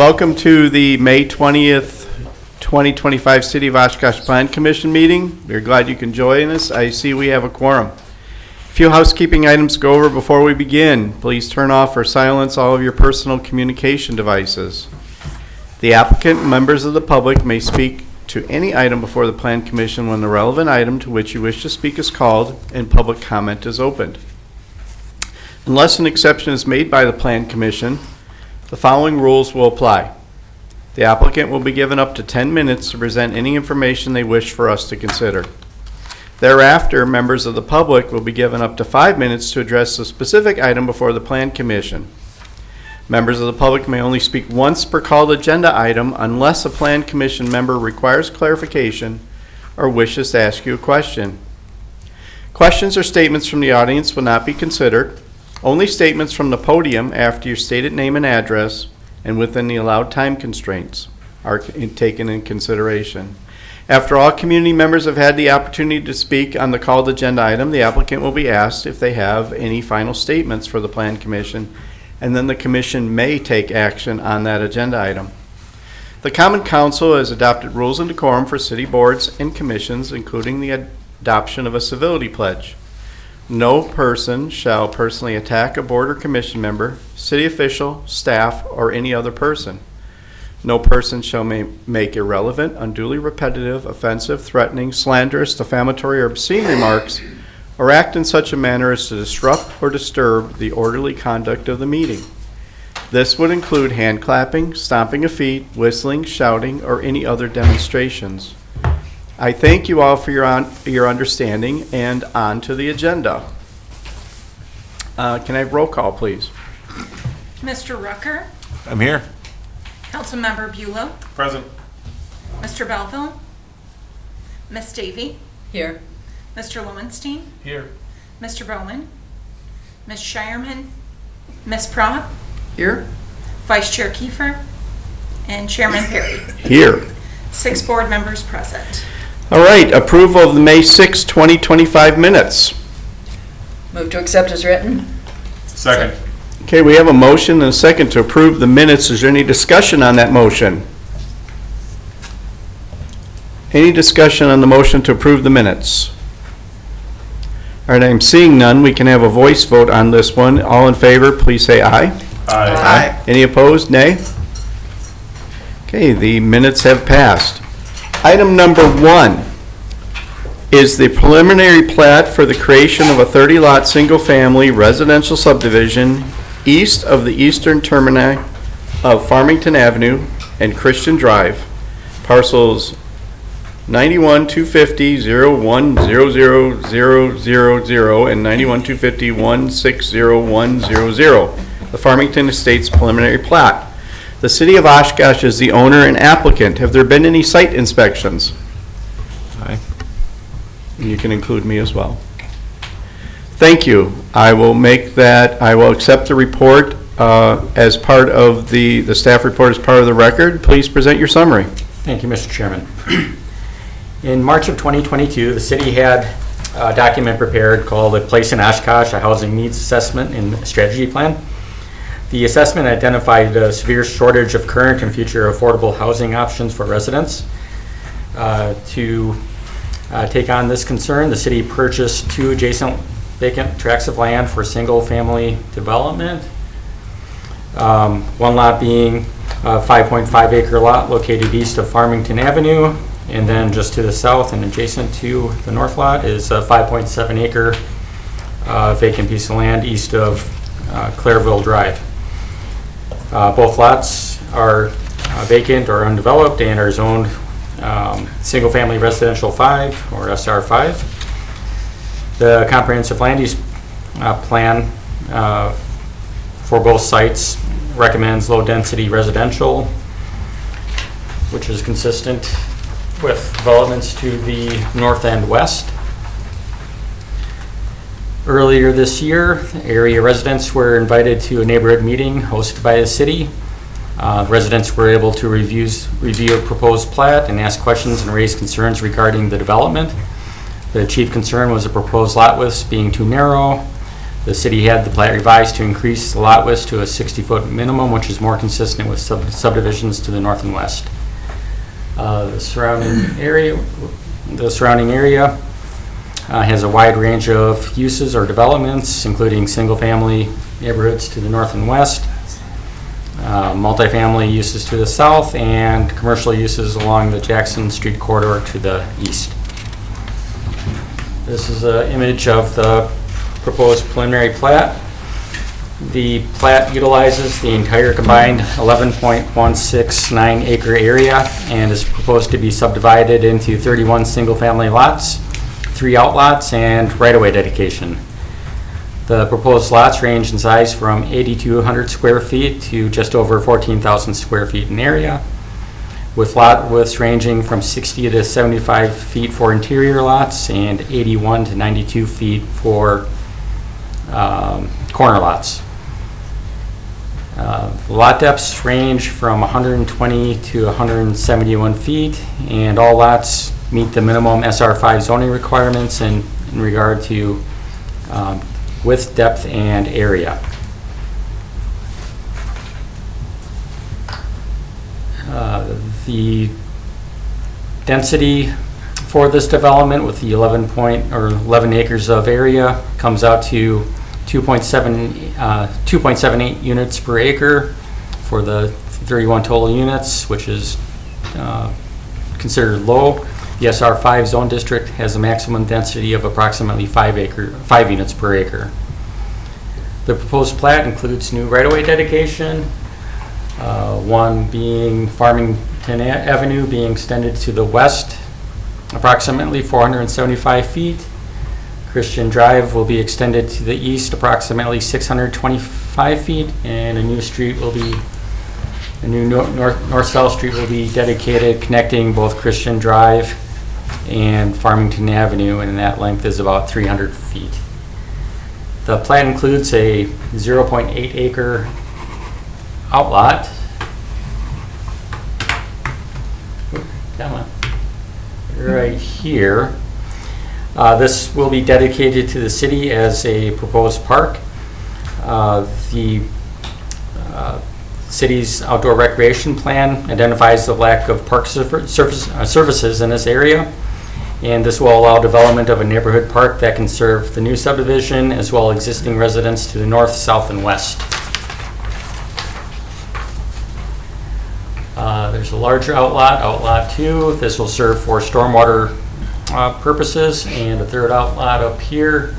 Welcome to the May 20th, 2025 City of Oshkosh Plan Commission meeting. We're glad you can join us. I see we have a quorum. A few housekeeping items to go over before we begin. Please turn off or silence all of your personal communication devices. The applicant and members of the public may speak to any item before the Plan Commission when the relevant item to which you wish to speak is called and public comment is opened. Unless an exception is made by the Plan Commission, the following rules will apply. The applicant will be given up to 10 minutes to present any information they wish for us to consider. Thereafter, members of the public will be given up to 5 minutes to address the specific item before the Plan Commission. Members of the public may only speak once per called agenda item unless a Plan Commission member requires clarification or wishes to ask you a question. Questions or statements from the audience will not be considered. Only statements from the podium after your stated name and address and within the allowed time constraints are taken in consideration. After all community members have had the opportunity to speak on the called agenda item, the applicant will be asked if they have any final statements for the Plan Commission, and then the Commission may take action on that agenda item. The Common Council has adopted rules and decorum for city boards and commissions, including the adoption of a civility pledge. No person shall personally attack a board or commission member, city official, staff, or any other person. No person shall make irrelevant, unduly repetitive, offensive, threatening, slanderous, defamatory, or obscene remarks, or act in such a manner as to disrupt or disturb the orderly conduct of the meeting. This would include hand clapping, stomping of feet, whistling, shouting, or any other demonstrations. I thank you all for your understanding, and on to the agenda. Can I have roll call, please? Mr. Rucker? I'm here. Councilmember Bulow? Present. Mr. Belleville? Miss Davy? Here. Mr. Lowenstein? Here. Mr. Bowman? Miss Shireman? Miss Pratt? Here. Vice Chair Kiefer? And Chairman Perry. Here. 6 board members present. All right, approval of the May 6, 2025 minutes. Move to accept as written. Second. Okay, we have a motion and a second to approve the minutes. Is there any discussion on that motion? Any discussion on the motion to approve the minutes? All right, I'm seeing none. We can have a voice vote on this one. All in favor, please say aye. Aye. Any opposed? Nay? Okay, the minutes have passed. Item number 1 is the preliminary plat for the creation of a 30-lot single-family residential subdivision east of the eastern termini of Farmington Avenue and Christian Drive, parcels 91-250-01-00000 and 91-250-160100, the Farmington Estates preliminary plat. The City of Oshkosh is the owner and applicant. Have there been any site inspections? Aye. And you can include me as well. Thank you. I will accept the report as part of the staff report as part of the record. Please present your summary. Thank you, Mr. Chairman. In March of 2022, the city had a document prepared called A Place in Oshkosh, a Housing Needs Assessment and Strategy Plan. The assessment identified a severe shortage of current and future affordable housing options for residents. To take on this concern, the city purchased 2 adjacent vacant tracts of land for single-family development. One lot being a 5.5 acre lot located east of Farmington Avenue, and then just to the south and adjacent to the north lot is a 5.7 acre vacant piece of land east of Clareville Drive. Both lots are vacant or undeveloped and are zoned single-family residential 5 or SR5. The comprehensive land use plan for both sites recommends low-density residential, which is consistent with developments to the north and west. Earlier this year, area residents were invited to a neighborhood meeting hosted by the city. Residents were able to review a proposed plat and ask questions and raise concerns regarding the development. The chief concern was the proposed lot widths being too narrow, The city had the plat revised to increase the lot width to a 60-foot minimum, which is more consistent with subdivisions to the north and west. The surrounding area has a wide range of uses or developments, including single-family neighborhoods to the north and west, multifamily uses to the south, and commercial uses along the Jackson Street corridor to the east. This is an image of the proposed preliminary plat. The plat utilizes the entire combined 11.169 acre area and is proposed to be subdivided into 31 single-family lots, 3 outlots, and right-of-way dedication. The proposed lots range in size from 8,200 square feet to just over 14,000 square feet in area, with lot widths ranging from 60 to 75 feet for interior lots and 81 to 92 feet for corner lots. Lot depths range from 120 to 171 feet, and all lots meet the minimum SR5 zoning requirements in regard to width, depth, and area. The density for this development with the 11 acres of area comes out to 2.78 units per acre for the 31 total units, which is considered low. The SR5 zone district has a maximum density of approximately 5 units per acre. The proposed plat includes new right-of-way dedication, one being Farmington Avenue being extended to the west approximately 475 feet. Christian Drive will be extended to the east approximately 625 feet, and a new north-south street will be dedicated connecting both Christian Drive and Farmington Avenue, and that length is about 300 feet. The plan includes a 0.8 acre outlot. Come on. Right here. This will be dedicated to the city as a proposed park. The city's outdoor recreation plan identifies the lack of park services in this area, and this will allow development of a neighborhood park that can serve the new subdivision as well as existing residents to the north, south, and west. There's a larger outlot 2. This will serve for stormwater purposes, and a third outlot up here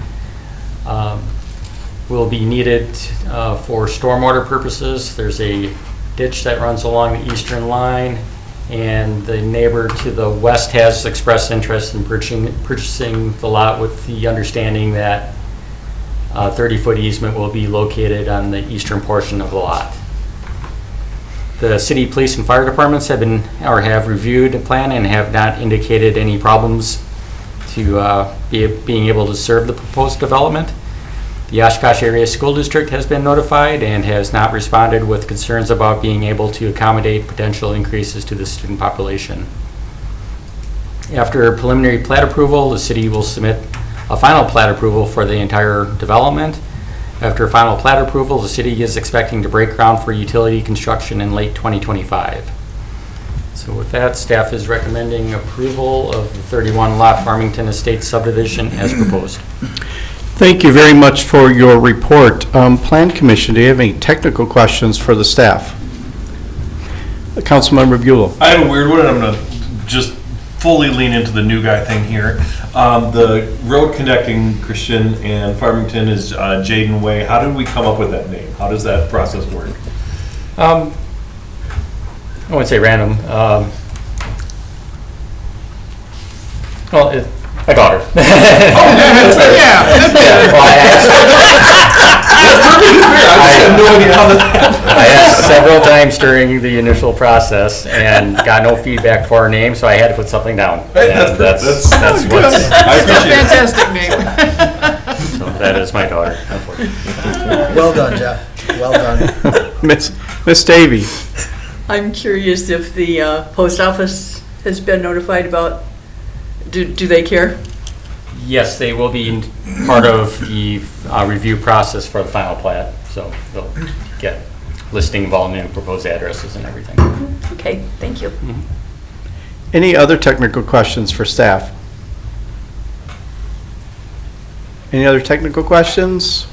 will be needed for stormwater purposes. There's a ditch that runs along the eastern line, and the neighbor to the west has expressed interest in purchasing the lot with the understanding that 30-foot easement will be located on the eastern portion of the lot. The city police and fire departments have reviewed the plan and have not indicated any problems to being able to serve the proposed development. The Oshkosh Area School District has been notified and has not responded with concerns about being able to accommodate potential increases to the student population. After preliminary plat approval, the city will submit a final plat approval for the entire development. After final plat approval, the city is expecting to break ground for utility construction in late 2025. So with that, staff is recommending approval of the 31 lot Farmington Estates subdivision as proposed. Thank you very much for your report. Plan Commission, do you have any technical questions for the staff? Councilmember Buell. I have a weird one, and I'm going to just fully lean into the new guy thing here. The road connecting Christian and Farmington is Jaden Way. How did we come up with that name? How does that process work? I wouldn't say random. My daughter. Oh, yeah. I have no idea how that happened. I asked several times during the initial process and got no feedback for our name, so I had to put something down. And that's what's. I appreciate it. Fantastic name. So that is my daughter, unfortunately. Well done, Jeff. Well done. Miss Davy. I'm curious if the post office has been notified about, do they care? Yes, they will be part of the review process for the final plat, so they'll get listing of all new proposed addresses and everything. Okay, thank you. Any other technical questions for staff? Any other technical questions?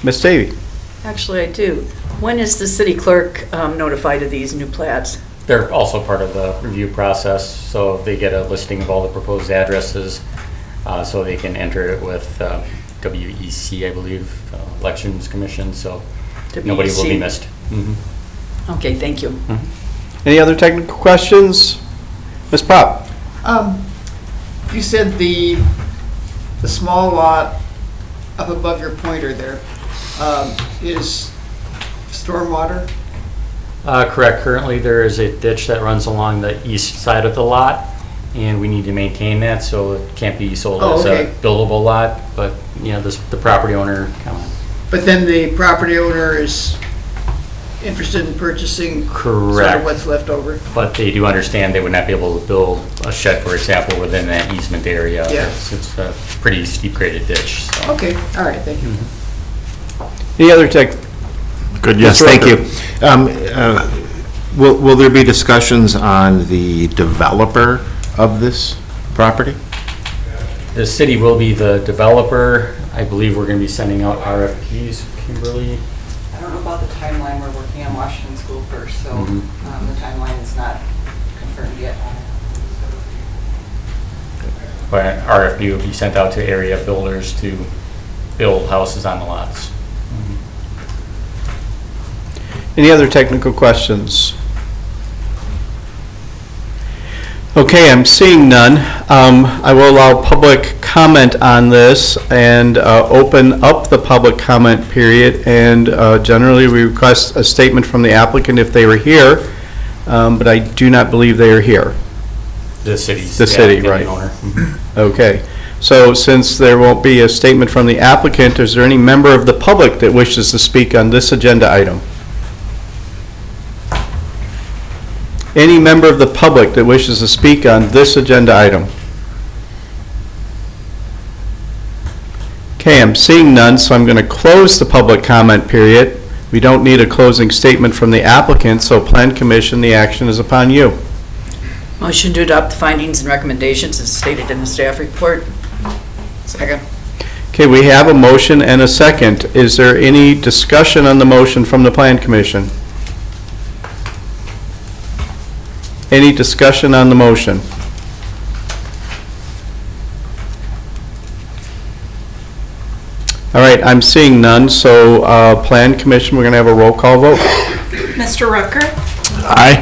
Ms. Davy? Actually, I do. When is the city clerk notified of these new plats? They're also part of the review process, so they get a listing of all the proposed addresses, so they can enter it with WEC, I believe, Elections Commission, so nobody will be WEC. missed. Okay, thank you. Any other technical questions? Ms. Pop? You said the small lot up above your pointer there is stormwater? Correct. Currently, there is a ditch that runs along the east side of the lot, and we need to maintain that, so it can't be sold Oh, as okay. a buildable lot, but, you know, the property owner kind of. But then the property owner is interested in purchasing sort Correct. of what's left over? But they do understand they would not be able to build a shed, for example, within that easement area. Yeah. It's a pretty steep graded ditch, so. Okay, all right, thank you. Any other tech? Good, yes, Mr. thank Rucker. you. Will there be discussions on the developer of this property? The city will be the developer. I believe we're going to be sending out RFPs, Kimberly. I don't know about the timeline. We're working on Washington School first, so the timeline is not confirmed yet. But RFP will be sent out to area builders to build houses on the lots. Any other technical questions? Okay, I'm seeing none. I will allow public comment on this and open up the public comment period. And generally, we request a statement from the applicant if they were here, but I do not believe they are here. The city's. The city, applicant and right. owner. Okay, so since there won't be a statement from the applicant, is there any member of the public that wishes to speak on this agenda item? Any member of the public that wishes to speak on this agenda item? Okay, I'm seeing none, so I'm going to close the public comment period. We don't need a closing statement from the applicant, so Plan Commission, the action is upon you. Motion to adopt the findings and recommendations as stated in the staff report. Second. Okay, we have a motion and a second. Is there any discussion on the motion from the Plan Commission? Any discussion on the motion? All right, I'm seeing none, so Plan Commission, we're going to have a roll call vote. Mr. Rucker, Aye.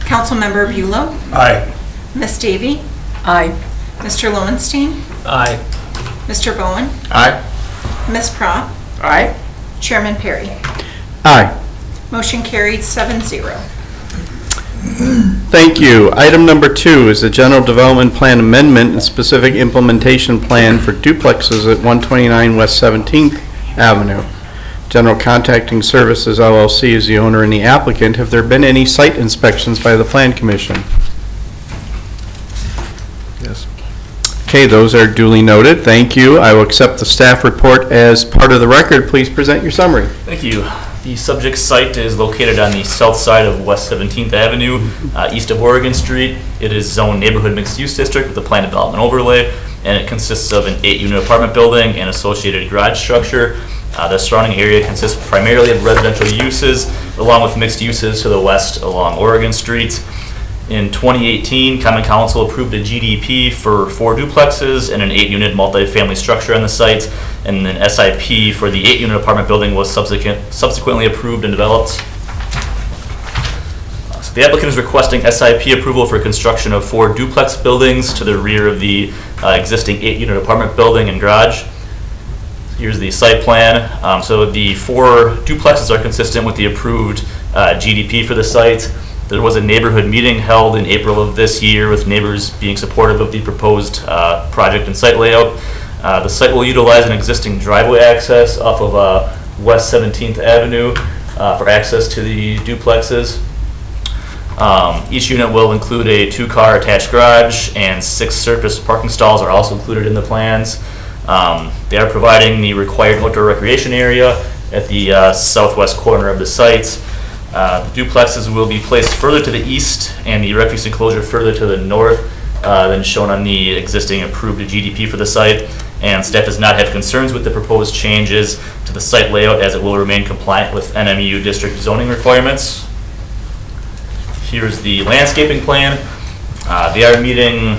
Councilmember Bulow, Aye. Miss Davy, Aye. Mr. Lowenstein, Aye. Mr. Bowen, Aye. Miss Prop, Aye. Chairman Perry. Aye. Motion carried 7-0. Thank you. Item number 2 is the General Development Plan Amendment and Specific Implementation Plan for duplexes at 129 West 17th Avenue. General Contracting Services LLC is the owner and the applicant. Have there been any site inspections by the Plan Commission? Yes. Okay, those are duly noted. Thank you. I will accept the staff report as part of the record. Please present your summary. Thank you. The subject site is located on the south side of West 17th Avenue, east of Oregon Street. It is zoned neighborhood mixed-use district with a planned development overlay, and it consists of an 8-unit apartment building and associated garage structure. The surrounding area consists primarily of residential uses, along with mixed uses to the west along Oregon Street. In 2018, Common Council approved a GDP for 4 duplexes and an 8-unit multifamily structure on the site, and an SIP for the 8-unit apartment building was subsequently approved and developed. So the applicant is requesting SIP approval for construction of 4 duplex buildings to the rear of the existing 8-unit apartment building and garage. Here's the site plan. So the 4 duplexes are consistent with the approved GDP for the site. There was a neighborhood meeting held in April of this year with neighbors being supportive of the proposed project and site layout. The site will utilize an existing driveway access off of West 17th Avenue for access to the duplexes. Each unit will include a 2-car attached garage, and 6 surface parking stalls are also included in the plans. They are providing the required outdoor recreation area at the southwest corner of the site. The duplexes will be placed further to the east and the refuse enclosure further to the north than shown on the existing approved GDP for the site. And staff does not have concerns with the proposed changes to the site layout, as it will remain compliant with NMU district zoning requirements. Here's the landscaping plan. They are meeting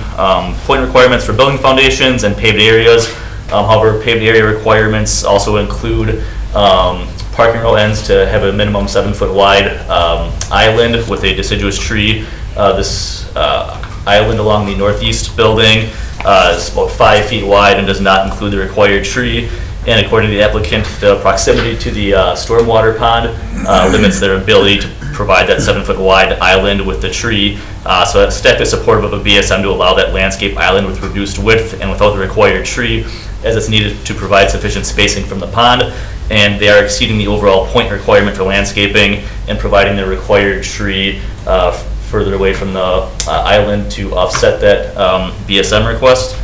point requirements for building foundations and paved areas. However, paved area requirements also include parking row ends to have a minimum 7-foot wide island with a deciduous tree. This island along the northeast building is about 5 feet wide and does not include the required tree. And according to the applicant, the proximity to the stormwater pond limits their ability to provide that 7-foot wide island with the tree. So staff is supportive of a BSM to allow that landscape island with reduced width and without the required tree, as it's needed to provide sufficient spacing from the pond. And they are exceeding the overall point requirement for landscaping and providing the required tree further away from the island to offset that BSM request.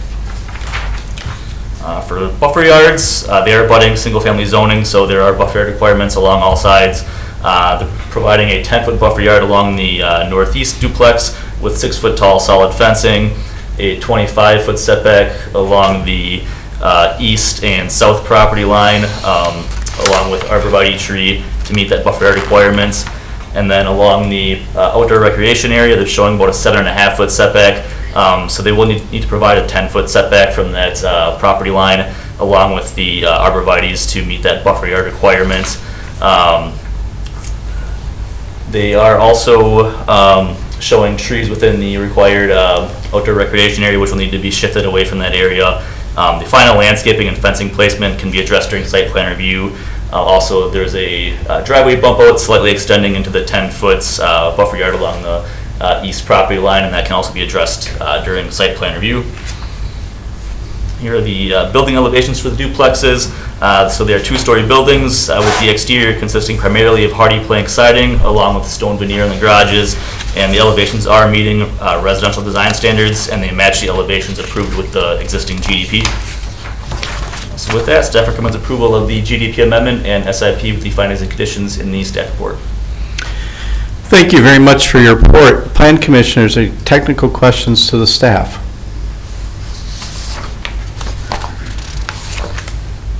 For buffer yards, they are abutting single-family zoning, so there are buffer yard requirements along all sides. They're providing a 10-foot buffer yard along the northeast duplex with 6-foot tall solid fencing, a 25-foot setback along the east and south property line, along with arborvitae tree to meet that buffer yard requirements. And then along the outdoor recreation area, they're showing about a 7.5-foot setback. So they will need to provide a 10-foot setback from that property line, along with the arborvitaes to meet that buffer yard requirement. They are also showing trees within the required outdoor recreation area, which will need to be shifted away from that area. The final landscaping and fencing placement can be addressed during site plan review. Also, there's a driveway bump out slightly extending into the 10-foot buffer yard along the east property line, and that can also be addressed during site plan review. Here are the building elevations for the duplexes. So they are 2-story buildings with the exterior consisting primarily of hardy plank siding along with stone veneer in the garages, and the elevations are meeting residential design standards, and they match the elevations approved with the existing GDP. So with that, staff recommends approval of the GDP amendment and SIP with the findings and conditions in the staff report. Thank you very much for your report. Plan Commissioners, any technical questions to the staff?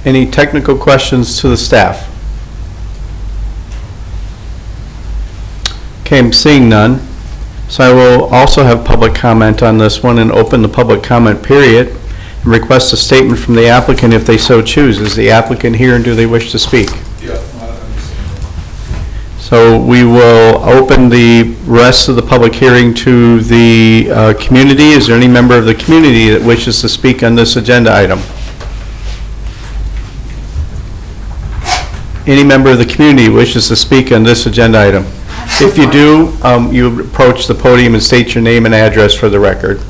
Any technical questions to the staff? Okay, I'm seeing none. So I will also have public comment on this one and open the public comment period and request a statement from the applicant if they so choose. Is the applicant here and do they wish to speak? Yeah. So we will open the rest of the public hearing to the community. Is there any member of the community that wishes to speak on this agenda item? Any member of the community wishes to speak on this agenda item? If you do, you approach the podium and state your name and address for the record.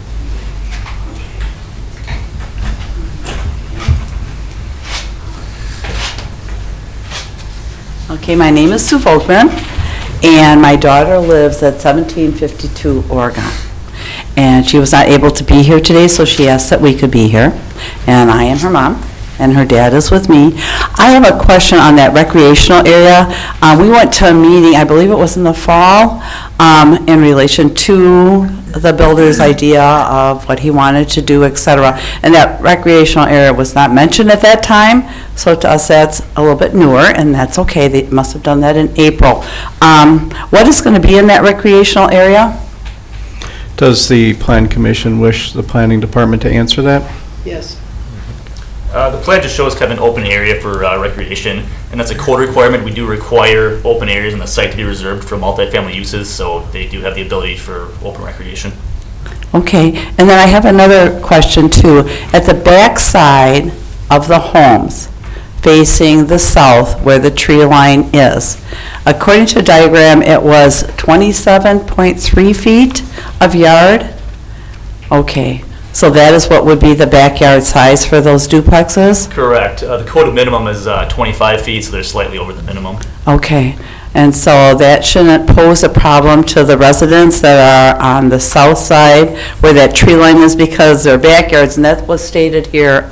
Okay, my name is Sue Volkman, and my daughter lives at 1752 Oregon. And she was not able to be here today, so she asked that we could be here. And I am her mom, and her dad is with me. I have a question on that recreational area. We went to a meeting, I believe it was in the fall, in relation to the builder's idea of what he wanted to do, et cetera. And that recreational area was not mentioned at that time, so to us that's a little bit newer, and that's okay. They must have done that in April. What is going to be in that recreational area? Does the Plan Commission wish the Planning Department to answer that? Yes. The plan just shows kind of an open area for recreation, and that's a code requirement. We do require open areas on the site to be reserved for multifamily uses, so they do have the ability for open recreation. Okay, and then I have another question too. At the back side of the homes, facing the south where the tree line is, according to a diagram, it was 27.3 feet of yard? Okay. So that is what would be the backyard size for those duplexes? Correct. The code minimum is 25 feet, so they're slightly over the minimum. Okay. And so that shouldn't pose a problem to the residents that are on the south side where that tree line is, because their backyards, and that was stated here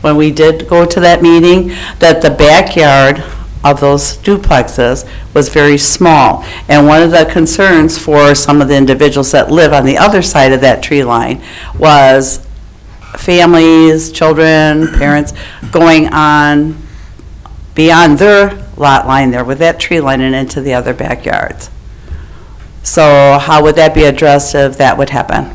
when we did go to that meeting, that the backyard of those duplexes was very small. And one of the concerns for some of the individuals that live on the other side of that tree line was families, children, parents going on beyond their lot line there with that tree line and into the other backyards. So how would that be addressed if that would happen?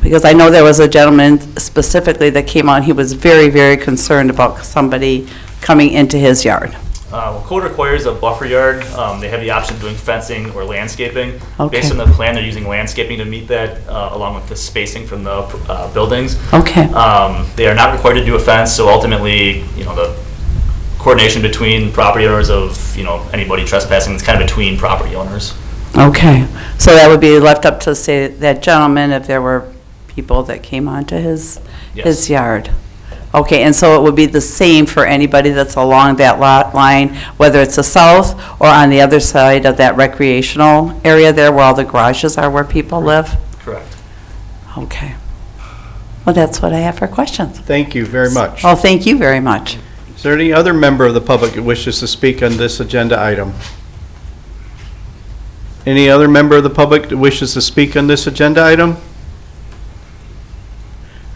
Because I know there was a gentleman specifically that came on, he was very, very concerned about somebody coming into his yard. Well, code requires a buffer yard. They have the option of doing fencing or landscaping. Okay. Based on the plan, they're using landscaping to meet that, along with the spacing from the buildings. Okay. They are not required to do a fence, so ultimately, the coordination between property owners of, anybody trespassing, it's kind of between property owners. Okay, so that would be left up to, say, that gentleman if there were people that came onto his Yes. yard. Okay, and so it would be the same for anybody that's along that lot line, whether it's the south or on the other side of that recreational area there where all the garages are where people live? Correct. Okay. Well, that's what I have for questions. Thank you very much. Oh, thank you very much. Is there any other member of the public that wishes to speak on this agenda item? Any other member of the public that wishes to speak on this agenda item?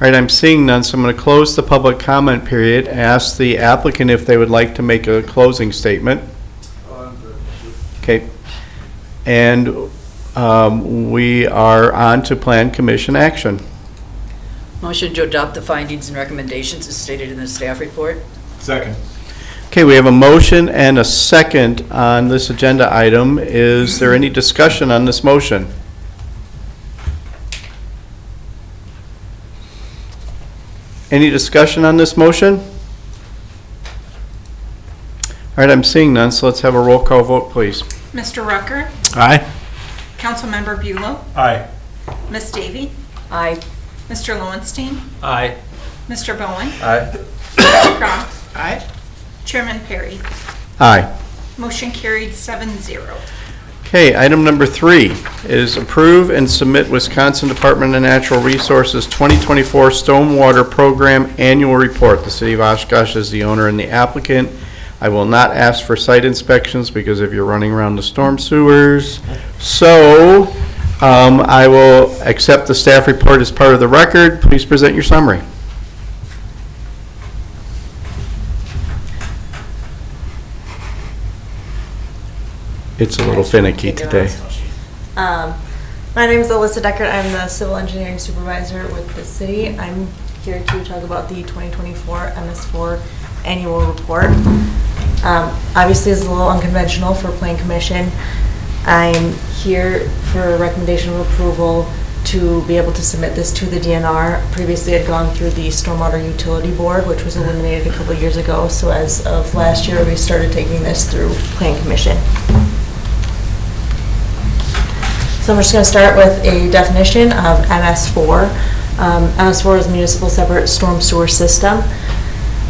All right, I'm seeing none, so I'm going to close the public comment period, ask the applicant if they would like to make a closing statement. Okay. And we are on to Plan Commission action. Motion to adopt the findings and recommendations as stated in the staff report. Second. Okay, we have a motion and a second on this agenda item. Is there any discussion on this motion? Any discussion on this motion? All right, I'm seeing none, so let's have a roll call vote, please. Mr. Rucker, Aye. Councilmember Bulow, Aye. Miss Davy, Aye. Mr. Lowenstein, Aye. Mr. Bowen, Aye. Mr. Croft, Aye. Chairman Perry. Aye. Motion carried 7-0. Okay, item number 3 is approve and submit Wisconsin Department of Natural Resources 2024 Stormwater Program Annual Report. The City of Oshkosh is the owner and the applicant. I will not ask for site inspections because if you're running around the storm sewers. So I will accept the staff report as part of the record. Please present your summary. It's a little finicky today. My name is Alyssa Deckert. I'm the Civil Engineering Supervisor with the city. I'm here to talk about the 2024 MS4 Annual Report. Obviously, this is a little unconventional for Plan Commission. I'm here for a recommendation of approval to be able to submit this to the DNR. Previously, I'd gone through the Stormwater Utility Board, which was eliminated a couple of years ago. So as of last year, we started taking this through Plan Commission. So I'm just going to start with a definition of MS4. MS4 is Municipal Separate Storm Sewer System.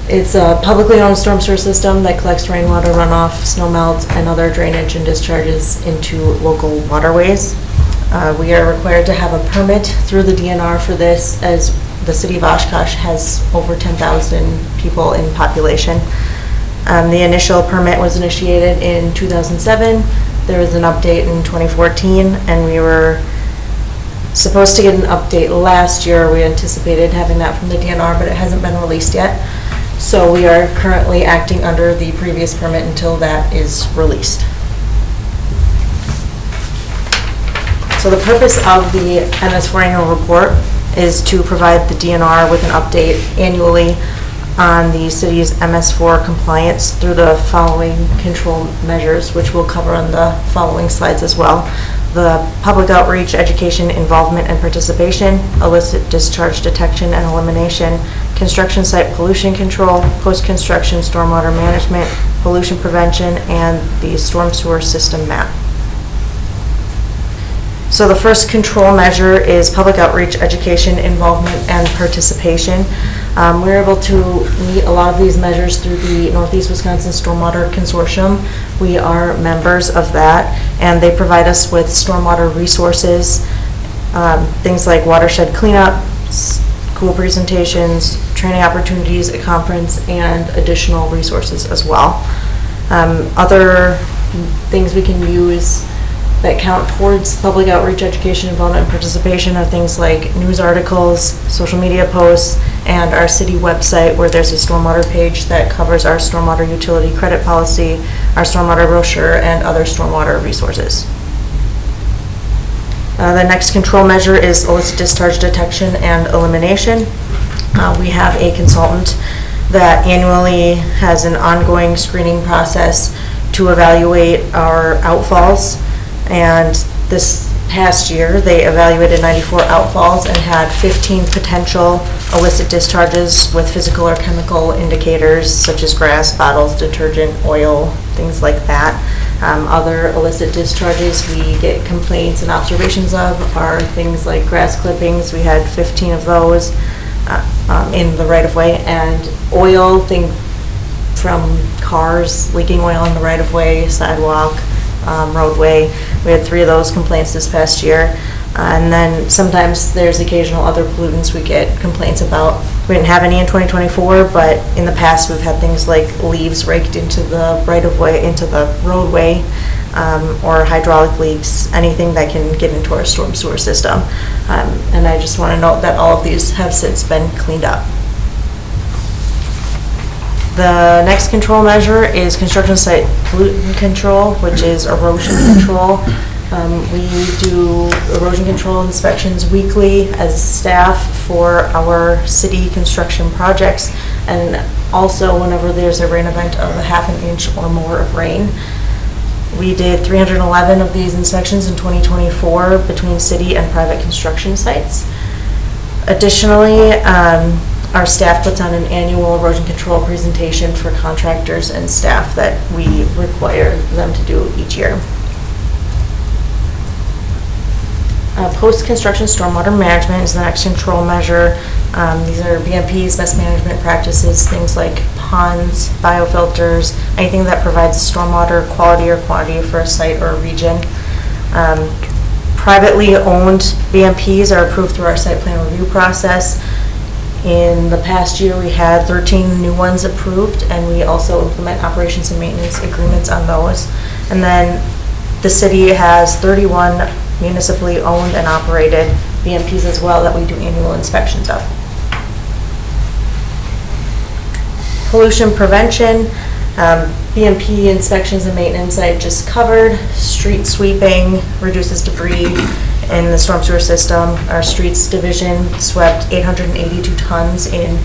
It's a publicly owned storm sewer system that collects rainwater runoff, snow melt, and other drainage and discharges into local waterways. We are required to have a permit through the DNR for this, as the city of Oshkosh has over 10,000 people in population. The initial permit was initiated in 2007. There was an update in 2014, and we were supposed to get an update last year. We anticipated having that from the DNR, but it hasn't been released yet. So we are currently acting under the previous permit until that is released. So the purpose of the MS4 annual report is to provide the DNR with an update annually on the city's MS4 compliance through the following control measures, which we'll cover on the following slides as well. The public outreach, education, involvement, and participation, illicit discharge detection and elimination, construction site pollution control, post-construction stormwater management, pollution prevention, and the storm sewer system map. So the first control measure is public outreach, education, involvement, and participation. We're able to meet a lot of these measures through the Northeast Wisconsin Stormwater Consortium, We are members of that, and they provide us with stormwater resources, things like watershed cleanup, school presentations, training opportunities at conference, and additional resources as well. Other things we can use that count towards public outreach, education, involvement, and participation are things like news articles, social media posts, and our city website where there's a stormwater page that covers our stormwater utility credit policy, our stormwater brochure, and other stormwater resources. The next control measure is illicit discharge detection and elimination. We have a consultant that annually has an ongoing screening process to evaluate our outfalls. And this past year, they evaluated 94 outfalls and had 15 potential illicit discharges with physical or chemical indicators such as grass, bottles, detergent, oil, things like that. Other illicit discharges we get complaints and observations of are things like grass clippings. We had 15 of those in the right-of-way, and oil, from cars leaking oil in the right-of-way, sidewalk, roadway. We had 3 of those complaints this past year. And then sometimes there's occasional other pollutants we get complaints about. We didn't have any in 2024, but in the past we've had things like leaves raked into the right-of-way, into the roadway, or hydraulic leaks, anything that can get into our storm sewer system. And I just want to note that all of these have since been cleaned up. The next control measure is construction site pollutant control, which is erosion control. We do erosion control inspections weekly as staff for our city construction projects, and also whenever there's a rain event of a half an inch or more of rain. We did 311 of these inspections in 2024 between city and private construction sites. Additionally, our staff puts on an annual erosion control presentation for contractors and staff that we require them to do each year. Post-construction stormwater management is the next control measure. These are BMPs, best management practices, things like ponds, biofilters, anything that provides stormwater quality or quantity for a site or a region. Privately owned BMPs are approved through our site plan review process. In the past year, we had 13 new ones approved, and we also implement operations and maintenance agreements on those. And then the city has 31 municipally owned and operated BMPs as well that we do annual inspections of. Pollution prevention, BMP inspections and maintenance I just covered. Street sweeping reduces debris in the storm sewer system. Our streets division swept 882 tons in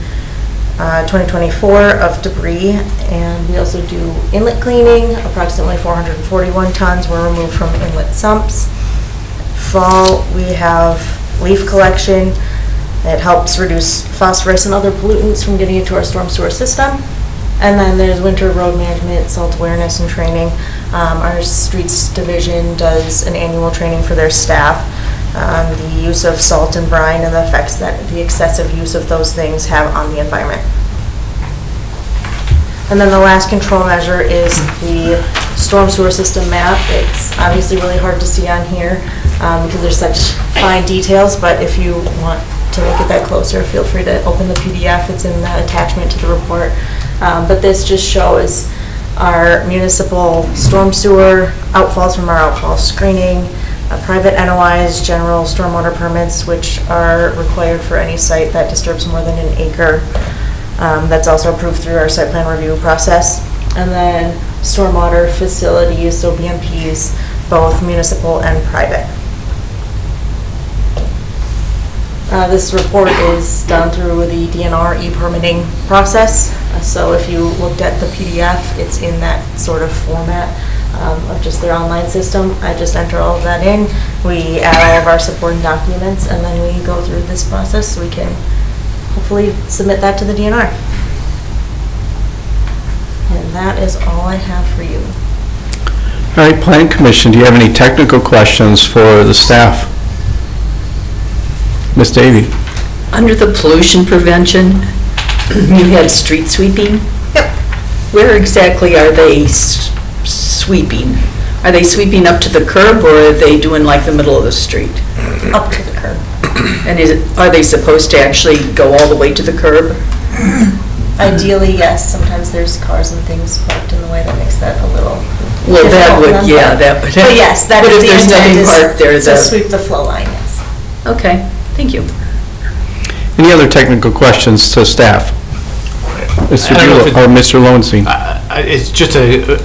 2024 of debris, and we also do inlet cleaning. Approximately 441 tons were removed from inlet sumps. Fall, we have leaf collection. It helps reduce phosphorus and other pollutants from getting into our storm sewer system. And then there's winter road management, salt awareness and training. Our streets division does an annual training for their staff on the use of salt and brine and the effects that the excessive use of those things have on the environment. And then the last control measure is the storm sewer system map. It's obviously really hard to see on here because there's such fine details, but if you want to look at that closer, feel free to open the PDF. It's in the attachment to the report. But this just shows our municipal storm sewer outfalls from our outfall screening, private NOIs, general stormwater permits, which are required for any site that disturbs more than an acre. That's also approved through our site plan review process. And then stormwater facilities, so BMPs, both municipal and private. This report is done through the DNR e-permitting process. So if you looked at the PDF, it's in that sort of format of just their online system. I just enter all of that in. We add all of our supporting documents, and then we go through this process so we can hopefully submit that to the DNR. And that is all I have for you. All right, Plan Commission, do you have any technical questions for the staff? Ms. Davy? Under the pollution prevention, you had street sweeping? Yep. Where exactly are they sweeping, are they sweeping up to the curb, or are they doing like the middle of the street? Up to the curb. And are they supposed to actually go all the way to the curb? Ideally, yes, sometimes there's cars and things parked in the way that makes that a little Well, that difficult for them, would, yeah, but- that would. But yes, that But is if the there's intent, nothing is parked there, to sweep the flow line, yes. Okay, thank you. Any other technical questions to staff? Mr. I don't know if Bulow, or Mr. Lowenstein? It's just a,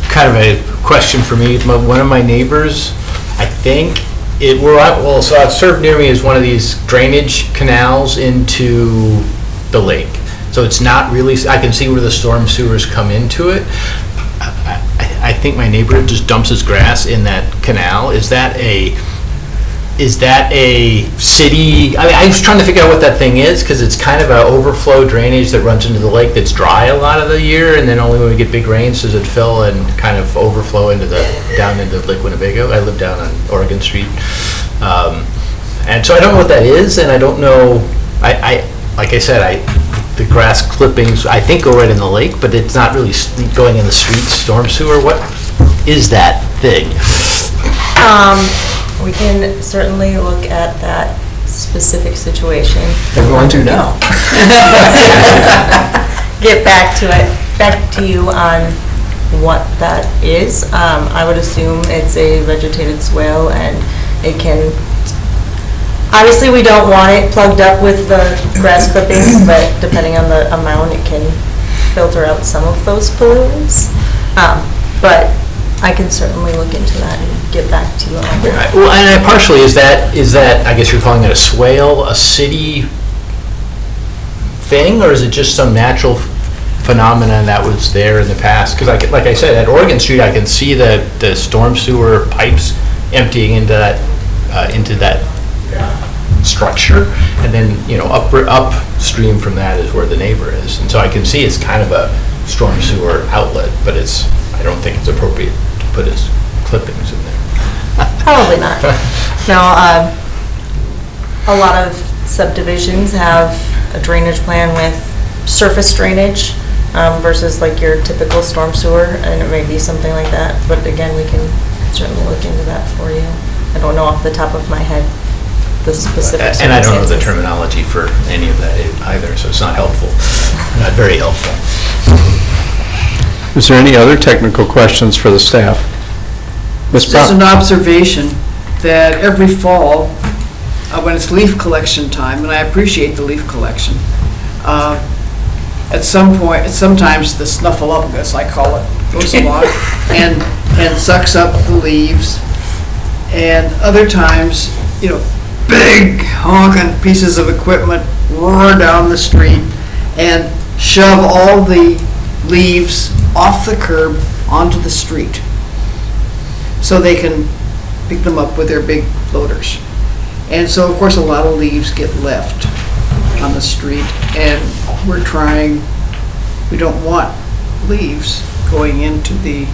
kind of a question for me. One of my neighbors, I think, so it's served near me is one of these drainage canals into the lake. So it's not really, I can see where the storm sewers come into it. I think my neighbor just dumps his grass in that canal. Is that a city, I was trying to figure out what that thing is, because it's kind of an overflow drainage that runs into the lake that's dry a lot of the year, and then only when we get big rains does it fill and kind of overflow down into Lake Winnebago. I live down on Oregon Street. And so I don't know what that is, and I don't know, like I said, the grass clippings, I think, go right in the lake, but it's not really going in the street storm sewer. What is that thing? We can certainly look at that specific situation. They're going to now. Get back to you on what that is. I would assume it's a vegetated swale, and it can, obviously we don't want it plugged up with the grass clippings, but depending on the amount, it can filter out some of those pollutants. But I can certainly look into that and get back to you on that. Well, and partially, is that, I guess you're calling it a swale, a city thing, or is it just some natural phenomenon that was there in the past? Because like I said, at Oregon Street, I can see the storm sewer pipes emptying into that structure, and then, upstream from that is where the neighbor is. And so I can see it's kind of a storm sewer outlet, but I don't think it's appropriate to put his clippings in there. Probably not. No, a lot of subdivisions have a drainage plan with surface drainage versus like your typical storm sewer, and it may be something like that. But again, we can certainly look into that for you. I don't know off the top of my head the specifics. And I don't know the terminology for any of that either, so it's not helpful, not very helpful. Is there any other technical questions for the staff? Ms. Just an Brown? observation that every fall, when it's leaf collection time, and I appreciate the leaf collection, at some point, sometimes the snuffleupagus, I call it, goes along and sucks up the leaves. And other times, big honking pieces of equipment roar down the street and shove all the leaves off the curb onto the street so they can pick them up with their big loaders. And so, of course, a lot of leaves get left on the street, and we don't want leaves going into the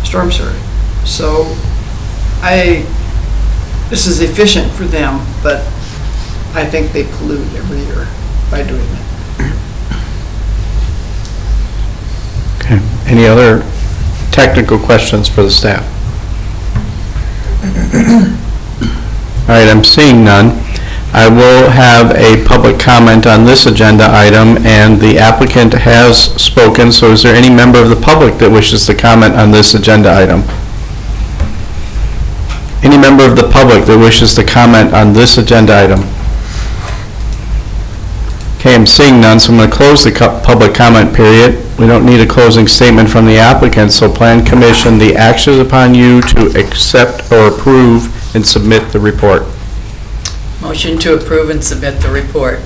storm sewer. So this is efficient for them, but I think they pollute every year by doing that. Okay. Any other technical questions for the staff? All right, I'm seeing none. I will have a public comment on this agenda item, and the applicant has spoken, so is there any member of the public that wishes to comment on this agenda item? Any member of the public that wishes to comment on this agenda item? Okay, I'm seeing none, so I'm going to close the public comment period. We don't need a closing statement from the applicant, so Plan Commission, the action is upon you to accept or approve and submit the report. Motion to approve and submit the report.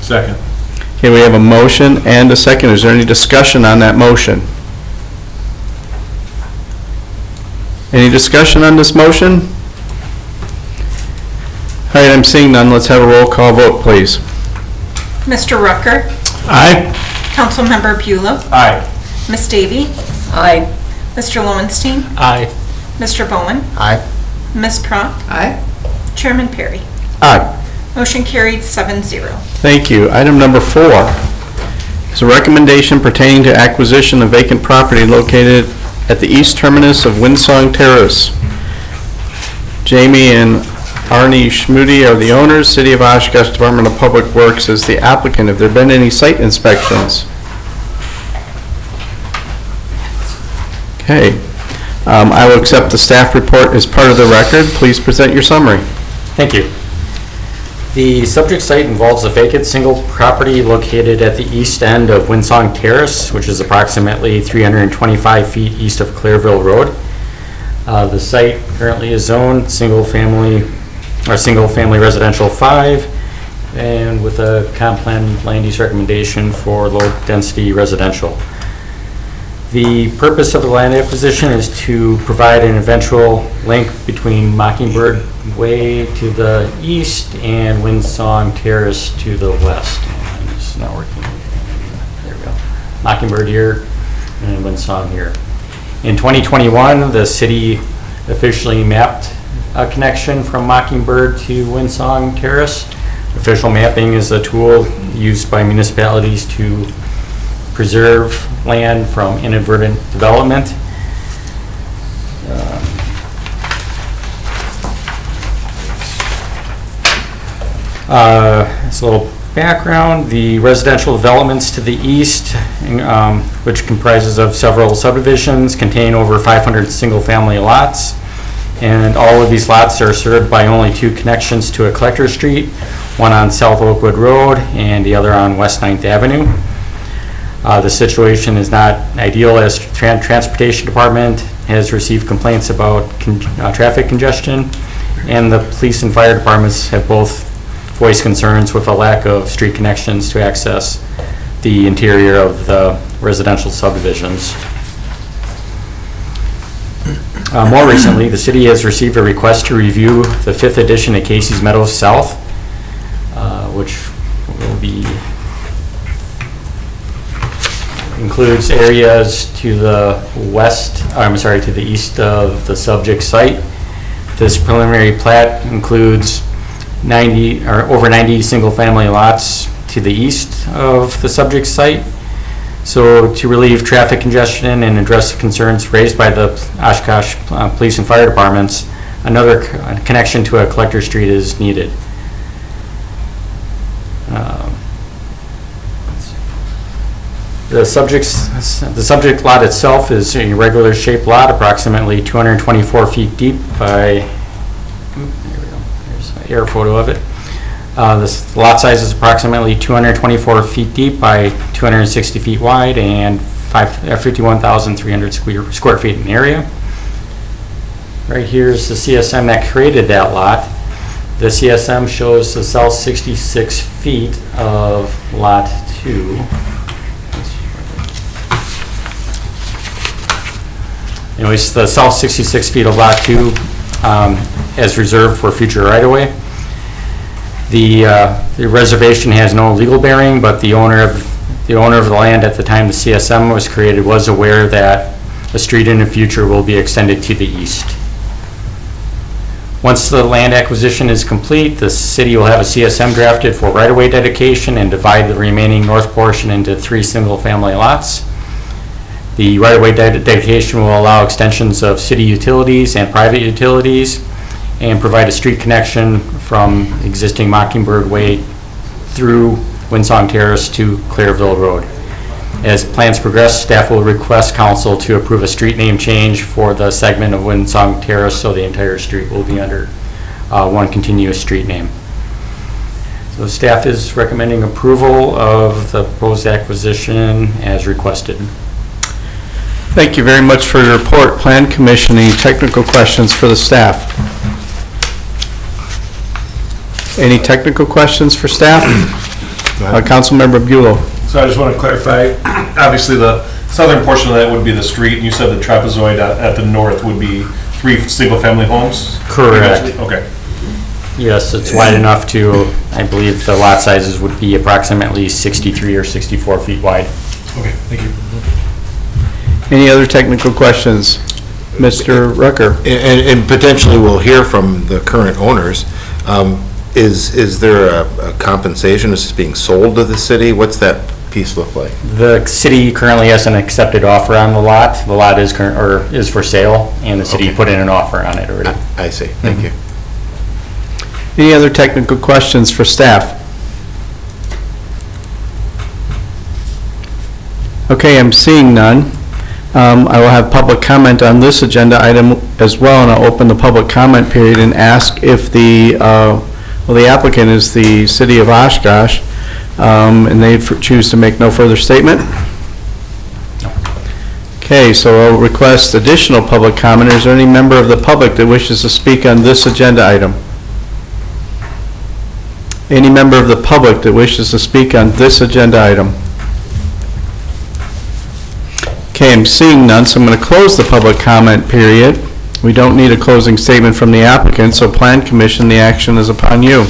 Second. Okay, we have a motion and a second. Is there any discussion on that motion? Any discussion on this motion? All right, I'm seeing none. Let's have a roll call vote, please. Mr. Rucker, Aye. Councilmember Bulow, Aye. Ms. Davy, Aye. Mr. Lowenstein, Aye. Mr. Bowman, Aye. Ms. Prop, Aye? Chairman Perry. Aye. Motion carried 7-0. Thank you. Item number 4. is a recommendation pertaining to acquisition of vacant property located at the east terminus of Windsong Terrace. Jamie and Arnie Schmudy are the owners. City of Oshkosh Department of Public Works is the applicant. Have there been any site inspections? Okay. I will accept the staff report as part of the record. Please present your summary. Thank you. The subject site involves a vacant single property located at the east end of Windsong Terrace, which is approximately 325 feet east of Clearville Road. The site currently is zoned single-family residential 5, and with a comp plan land use recommendation for low-density residential. The purpose of the land acquisition is to provide an eventual link between Mockingbird Way to the east and Windsong Terrace to the west. And it's not working. There we go. Mockingbird here and Windsong here. In 2021, the city officially mapped a connection from Mockingbird to Windsong Terrace. Official mapping is a tool used by municipalities to preserve land from inadvertent development. As a little background, the residential developments to the east, which comprises of several subdivisions, contain over 500 single-family lots. And all of these lots are served by only 2 connections to a collector street, one on South Oakwood Road and the other on West 9th Avenue. The situation is not ideal as Transportation Department has received complaints about traffic congestion, and the police and fire departments have both voiced concerns with a lack of street connections to access the interior of the residential subdivisions. More recently, the city has received a request to review the 5th edition of Casey's Meadows South, which will be includes areas to the west, to the east of the subject site. This preliminary plat includes over 90 single-family lots to the east of the subject site. So to relieve traffic congestion and address the concerns raised by the Oshkosh Police and Fire Departments, another connection to a collector street is needed. The subject lot itself is a regular shaped lot, approximately 224 feet deep by, there we go, there's an air photo of it. The lot size is approximately 224 feet deep by 260 feet wide and 51,300 square feet in area. Right here is the CSM that created that lot. The CSM shows the south 66 feet of lot 2. Anyways, the south 66 feet of lot 2 is reserved for future right-of-way. The reservation has no legal bearing, but the owner of the land at the time the CSM was created was aware that a street in the future will be extended to the east. Once the land acquisition is complete, the city will have a CSM drafted for right-of-way dedication and divide the remaining north portion into 3 single-family lots. The right-of-way dedication will allow extensions of city utilities and private utilities and provide a street connection from existing Mockingbird Way through Windsong Terrace to Clearville Road. As plans progress, staff will request council to approve a street name change for the segment of Windsong Terrace, so the entire street will be under one continuous street name. So staff is recommending approval of the proposed acquisition as requested. Thank you very much for your report. Plan Commission, any technical questions for the staff? Any technical questions for staff? Councilmember Bulow. So I just want to clarify, obviously the southern portion of that would be the street, and you said the trapezoid at the north would be 3 single-family homes? Correct. Eventually? Okay. Yes, it's wide enough to, I believe the lot sizes would be approximately 63 or 64 feet wide. Okay, thank you. Any other technical questions? Mr. Rucker. And potentially we'll hear from the current owners. Is there a compensation? Is this being sold to the city? What's that piece look like? The city currently has an accepted offer on the lot. The lot is is for sale, and the city Okay. put in an offer on it already. I see, thank you. Any other technical questions for staff? Okay, I'm seeing none. I will have public comment on this agenda item as well, and I'll open the public comment period and ask if the applicant is the city of Oshkosh, and they choose to make no further statement. Okay, so I'll request additional public comment. Is there any member of the public that wishes to speak on this agenda item? Any member of the public that wishes to speak on this agenda item? Okay, I'm seeing none, so I'm going to close the public comment period. We don't need a closing statement from the applicant, so Plan Commission, the action is upon you.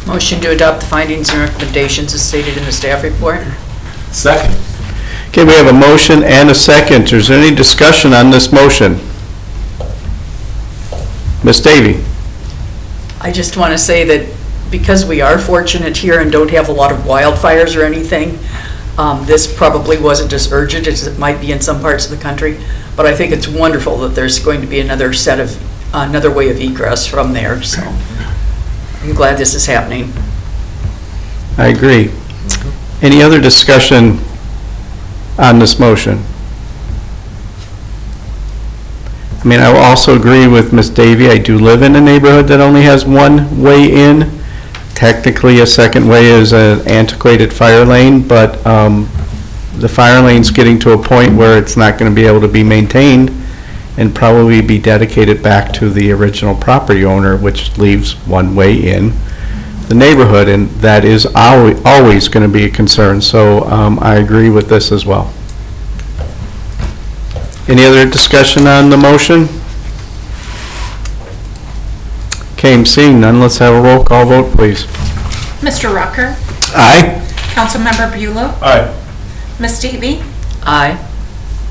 Motion to adopt the findings and recommendations as stated in the staff report. Second. Okay, we have a motion and a second. Is there any discussion on this motion? Ms. Davy? I just want to say that because we are fortunate here and don't have a lot of wildfires or anything, this probably wasn't as urgent as it might be in some parts of the country, but I think it's wonderful that there's going to be another way of egress from there, so I'm glad this is happening. I agree. Any other discussion on this motion? I mean, I will also agree with Ms. Davy. I do live in a neighborhood that only has one way in. Technically, a second way is an antiquated fire lane, but the fire lane's getting to a point where it's not going to be able to be maintained and probably be dedicated back to the original property owner, which leaves one way in the neighborhood, and that is always going to be a concern. So I agree with this as well. Any other discussion on the motion? Okay, I'm seeing none. Let's have a roll call vote, please. Mr. Rucker? Aye. Councilmember Beulah? Aye. Ms. Davy? Aye.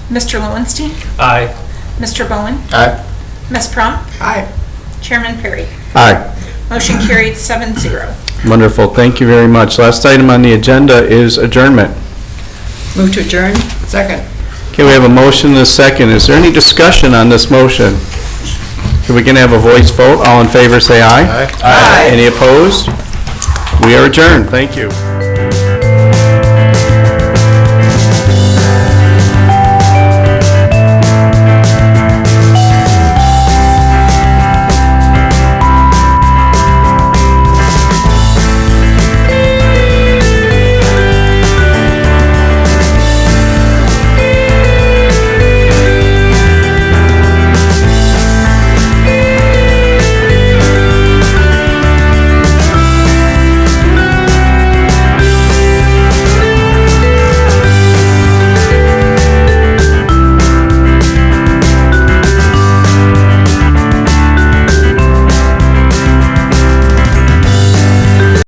Mr. Lowenstein? Aye. Mr. Bowen? Aye. Ms. Prompt? Aye. Chairman Perry? Aye. Motion carried 7-0. Wonderful. Thank you very much. Last item on the agenda is adjournment. Move to adjourn? Second. Okay, we have a motion and a second. Is there any discussion on this motion? Can we have a voice vote? All in favor, say aye. Aye. Any opposed? We are adjourned. Thank you.